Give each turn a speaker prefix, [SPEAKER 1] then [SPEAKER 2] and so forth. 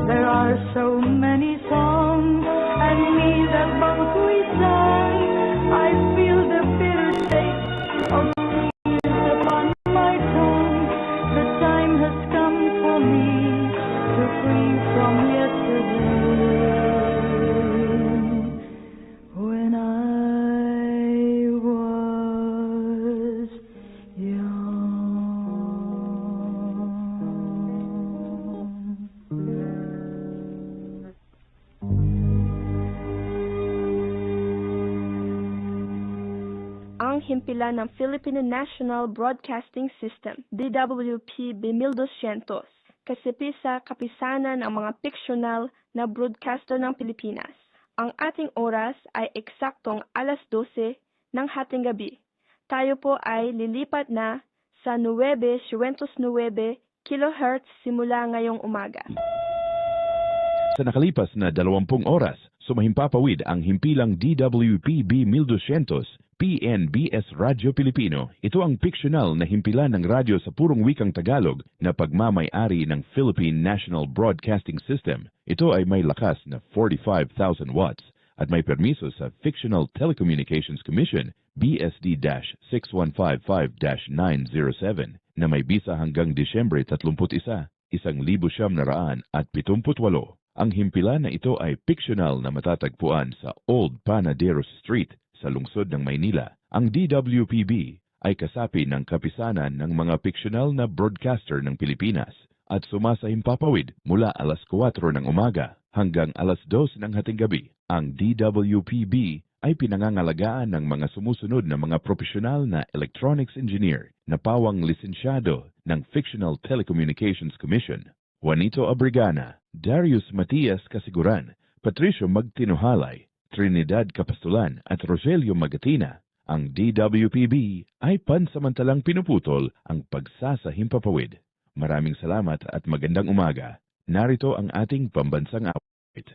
[SPEAKER 1] There are so many songs, and me that both we sang. I feel the bitter taste of tears upon my tongue. The time has come for me to free from yesterday, when I was young.
[SPEAKER 2] Ang himpilan ng Philippine National Broadcasting System, DWP-B 1200, kasapi sa kapisanan ng mga fiksyonal na broadcaster ng Pilipinas. Ang ating oras ay eksaktong alas 12 ng hating gabi. Tayo po ay lilipat na sa 9.9 kHz simula ngayong umaga.
[SPEAKER 3] Sa nakalipas na 20 oras, sumahimpapawid ang himpilang DWP-B 1200 PNBS Radyo Pilipino. Ito ang fiksyonal na himpilan ng radyo sa purong wikang Tagalog na pagmamay-ari ng Philippine National Broadcasting System. Ito ay may lakas na 45,000 watts at may permiso sa Fictional Telecommunications Commission BSD-6155-907 na may bisa hanggang Disyembre 31, 1978. Ang himpilan na ito ay fiksyonal na matatagpuan sa Old Panaderos Street sa lungsod ng Maynila. Ang DWP-B ay kasapi ng kapisanan ng mga fiksyonal na broadcaster ng Pilipinas at sumasahimpapawid mula alas 4 ng umaga hanggang alas 2 ng hating gabi. Ang DWP-B ay pinangangalagaan ng mga sumusunod na mga profesional na electronics engineer na pawang lisensyado ng Fictional Telecommunications Commission. Juanito Abrigana, Darius Matias Kasiguran, Patricio Magtinohalay, Trinidad Capastulan at Rogelio Magatina. Ang DWP-B ay pansamantalang pinuputol ang pagsasahimpapawid. Maraming salamat at magandang umaga. Narito ang ating pambansang awit.